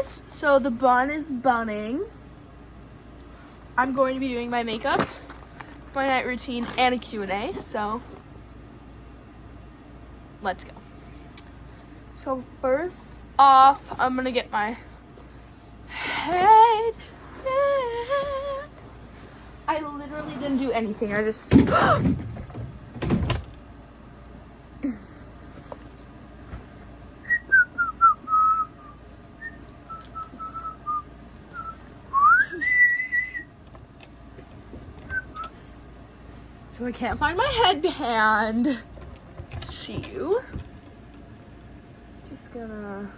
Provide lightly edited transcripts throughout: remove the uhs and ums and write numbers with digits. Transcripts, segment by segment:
guys, so the bun is bunning. I'm going to be doing my makeup, my night routine, and a Q&A, so let's go. So first off, I'm gonna get my head. I literally didn't do anything, I just so I can't find my headband. See you. Just gonna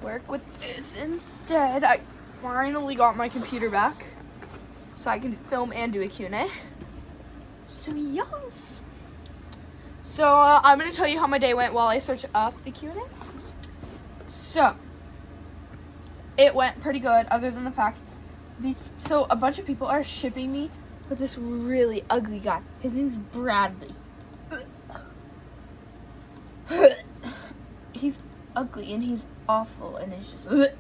work with this instead. I finally got my computer back so I can film and do a Q&A. So yes. So I'm gonna tell you how my day went while I search up the Q&A. So it went pretty good, other than the fact so a bunch of people are shipping me with this really ugly guy. His name's Bradley. He's ugly and he's awful and it's just what?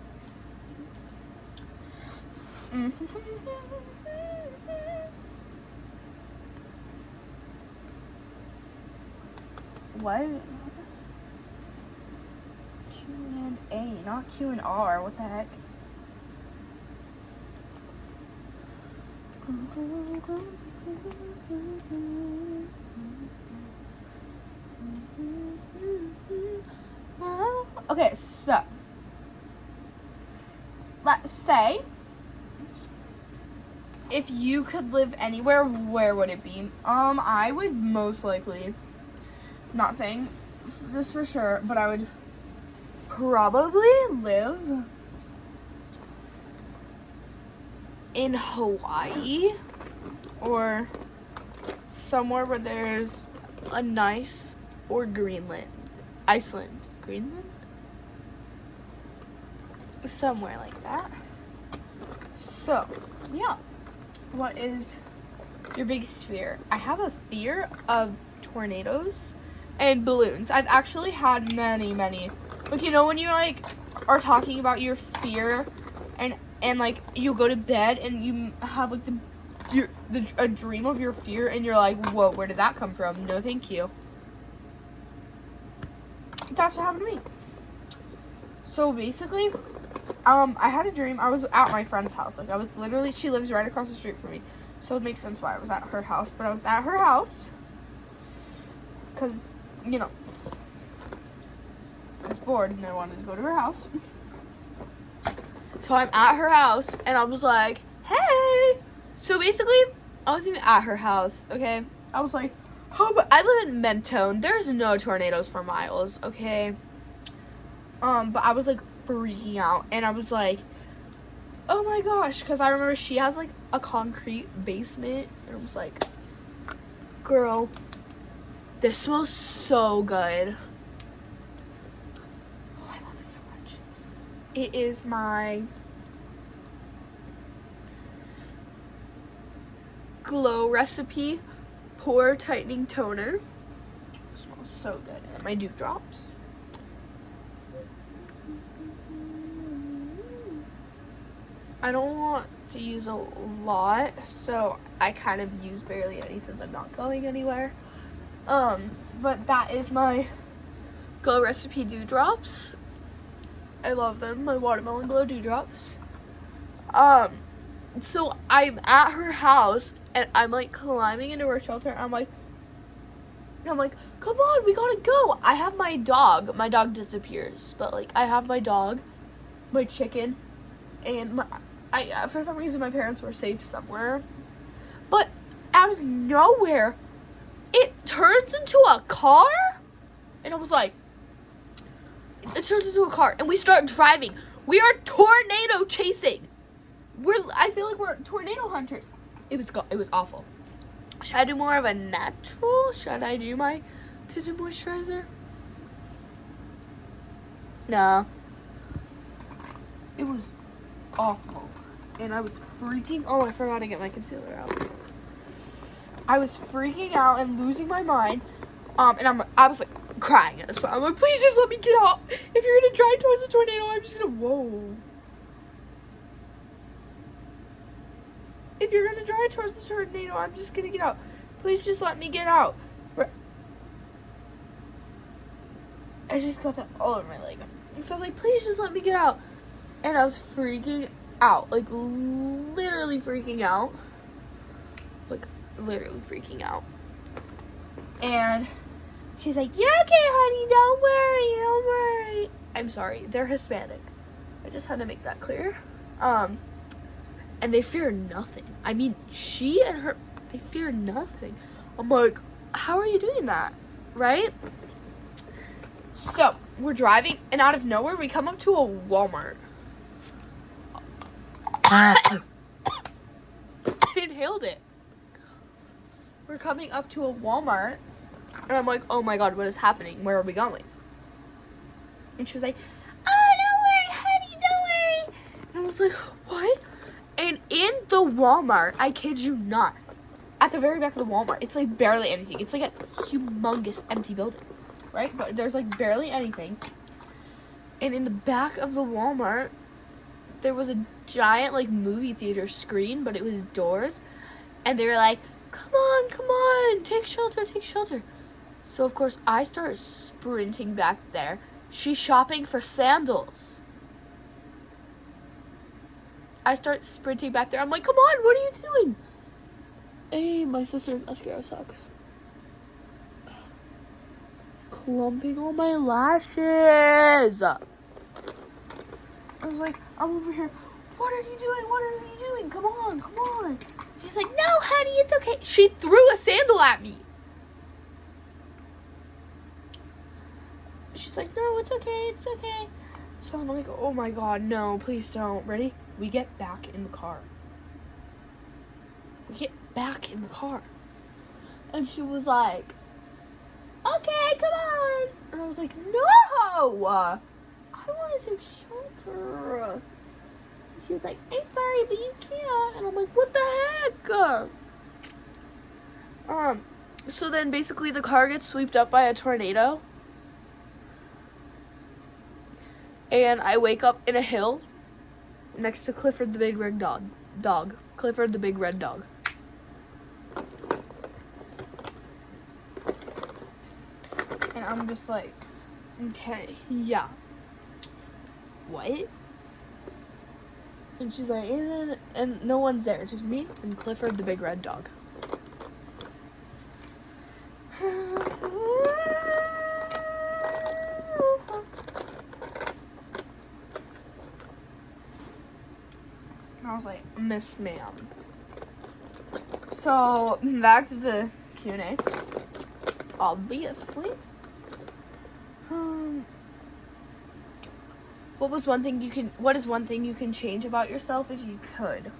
Q and A, not Q and R. What the heck? Okay, so let's say if you could live anywhere, where would it be? I would most likely, not saying this for sure, but I would probably live in Hawaii or somewhere where there's a nice, or Greenland, Iceland, Greenland? Somewhere like that. So, yeah. What is your biggest fear? I have a fear of tornadoes and balloons. I've actually had many. Like, you know when you like are talking about your fear and like you go to bed and you have like a dream of your fear and you're like, whoa, where did that come from? No, thank you. That's what happened to me. So basically, I had a dream. I was at my friend's house. Like, I was literally, she lives right across the street from me. So it makes sense why I was at her house. But I was at her house because, you know, I was bored and I wanted to go to her house. So I'm at her house and I was like, hey. So basically, I wasn't even at her house, okay? I was like, oh, but I live in Mentone. There's no tornadoes for miles, okay? But I was like freaking out and I was like, oh my gosh, because I remember she has like a concrete basement and I was like, girl, this smells so good. Oh, I love it so much. It is my Glow Recipe Pore Tightening Toner. It smells so good. And my Dew Drops. I don't want to use a lot, so I kind of use barely any since I'm not going anywhere. But that is my Glow Recipe Dew Drops. I love them, my Watermelon Glow Dew Drops. So I'm at her house and I'm like climbing into her shelter. I'm like, come on, we gotta go. I have my dog. My dog disappears, but like I have my dog, my chicken, and for some reason my parents were safe somewhere. But out of nowhere, it turns into a car, and I was like, it turns into a car, and we start driving. We are tornado chasing. I feel like we're tornado hunters. It was awful. Should I do more of a natural? Should I do my tinted moisturizer? No. It was awful. And I was freaking, oh, I forgot to get my concealer out. I was freaking out and losing my mind. And I was like crying at this point. I'm like, please just let me get out. If you're gonna drive towards the tornado, I'm just gonna, whoa. If you're gonna drive towards the tornado, I'm just gonna get out. Please just let me get out. I just got that all over my leg. So I was like, please just let me get out. And I was freaking out. Like, literally freaking out. Like, literally freaking out. And she's like, you're okay, honey. Don't worry. Don't worry. I'm sorry. They're Hispanic. I just had to make that clear. And they fear nothing. I mean, she and her, they fear nothing. I'm like, how are you doing that? Right? So, we're driving, and out of nowhere, we come up to a Walmart. I inhaled it. We're coming up to a Walmart, and I'm like, oh my god, what is happening? Where are we going? And she was like, oh, don't worry, honey, don't worry. And I was like, what? And in the Walmart, I kid you not, at the very back of the Walmart, it's like barely anything. It's like a humongous empty building, right? But there's like barely anything. And in the back of the Walmart, there was a giant like movie theater screen, but it was doors. And they were like, come on, take shelter, take shelter. So of course I started sprinting back there. She's shopping for sandals. I start sprinting back there. I'm like, come on, what are you doing? Hey, my sister's mascara sucks. It's clumping on my lashes. I was like, I'm over here. What are you doing? What are you doing? Come on, come on. She's like, no, honey, it's okay. She threw a sandal at me. She's like, no, it's okay, it's okay. So I'm like, oh my god, no, please don't. Ready? We get back in the car. We get back in the car. And she was like, okay, come on. And I was like, no, I want to take shelter. She was like, I'm sorry, but you can't. And I'm like, what the heck? So then basically the car gets swept up by a tornado. And I wake up in a hill next to Clifford the big red dog. Clifford the big red dog. And I'm just like, okay, yeah. What? And she's like, and no one's there, just me and Clifford the big red dog. I was like, Miss Ma'am. So, back to the Q&A. Obviously. What is one thing you can change about yourself if you could?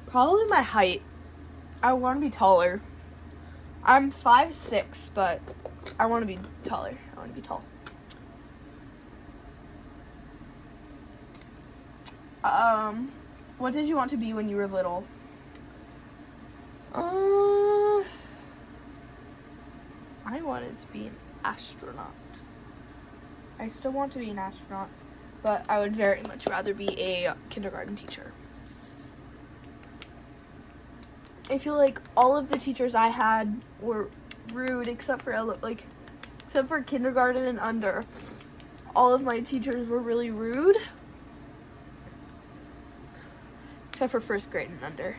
Probably my height. I want to be taller. I'm 5'6", but I want to be taller. I want to be tall. What did you want to be when you were little? I wanted to be an astronaut. I still want to be an astronaut, but I would very much rather be a kindergarten teacher. I feel like all of the teachers I had were rude except for kindergarten and under. All of my teachers were really rude. Except for first grade and under.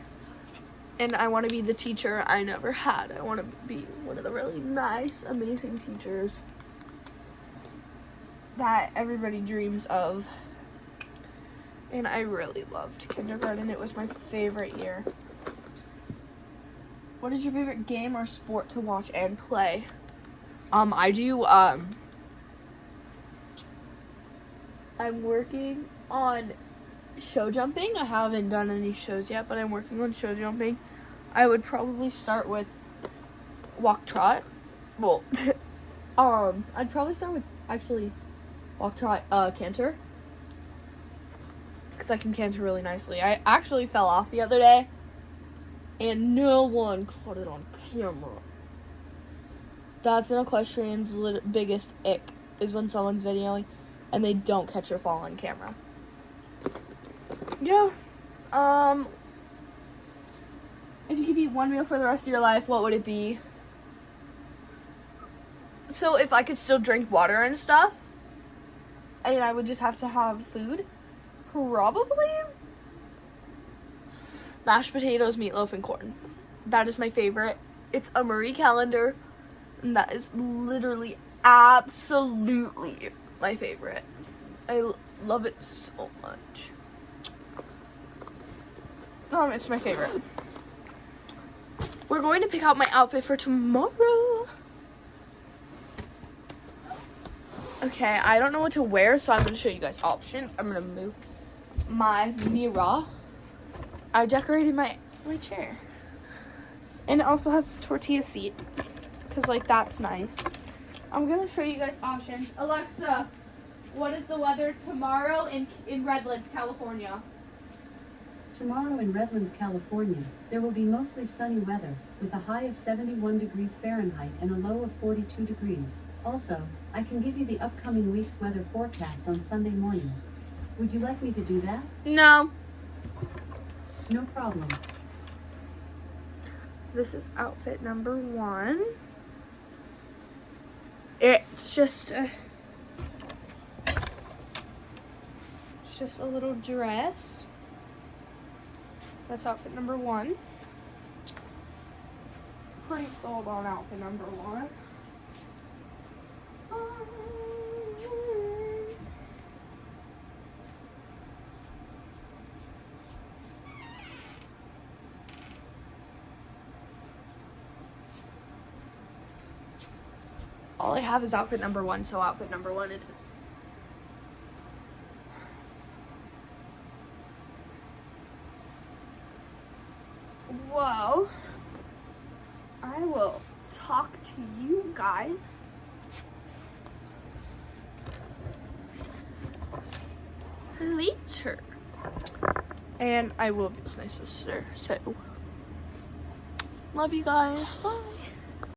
And I want to be the teacher I never had. I want to be one of the really nice, amazing teachers that everybody dreams of. And I really loved kindergarten. It was my favorite year. What is your favorite game or sport to watch and play? I'm working on show jumping. I haven't done any shows yet, but I'm working on show jumping. I would probably start with walk trot. Well, I'd probably start with walk trot, canter. because I can canter really nicely. I actually fell off the other day, and no one caught it on camera. That's an equestrian's biggest ick, is when someone's videoing and they don't catch your fall on camera. Yeah. If you could eat one meal for the rest of your life, what would it be? So if I could still drink water and stuff, and I would just have to have food, probably mashed potatoes, meatloaf, and corn. That is my favorite. It's a Marie Calendar, and that is literally absolutely my favorite. I love it so much. It's my favorite. We're going to pick out my outfit for tomorrow. Okay, I don't know what to wear, so I'm going to show you guys options. I'm going to move my mirror. I decorated my chair. And it also has a tortilla seat, because, like, that's nice. I'm going to show you guys options. Alexa, what is the weather tomorrow in Redlands, California? Tomorrow in Redlands, California, there will be mostly sunny weather, with a high of 71 degrees Fahrenheit and a low of 42 degrees. Also, I can give you the upcoming week's weather forecast on Sunday mornings. Would you like me to do that? No. No problem. This is outfit number 1. It's just a little dress. That's outfit number 1. Pretty sold on outfit number 1. All I have is outfit number 1, so outfit number 1 it is. Well, I will talk to you guys later. And I will be with my sister, so love you guys. Bye.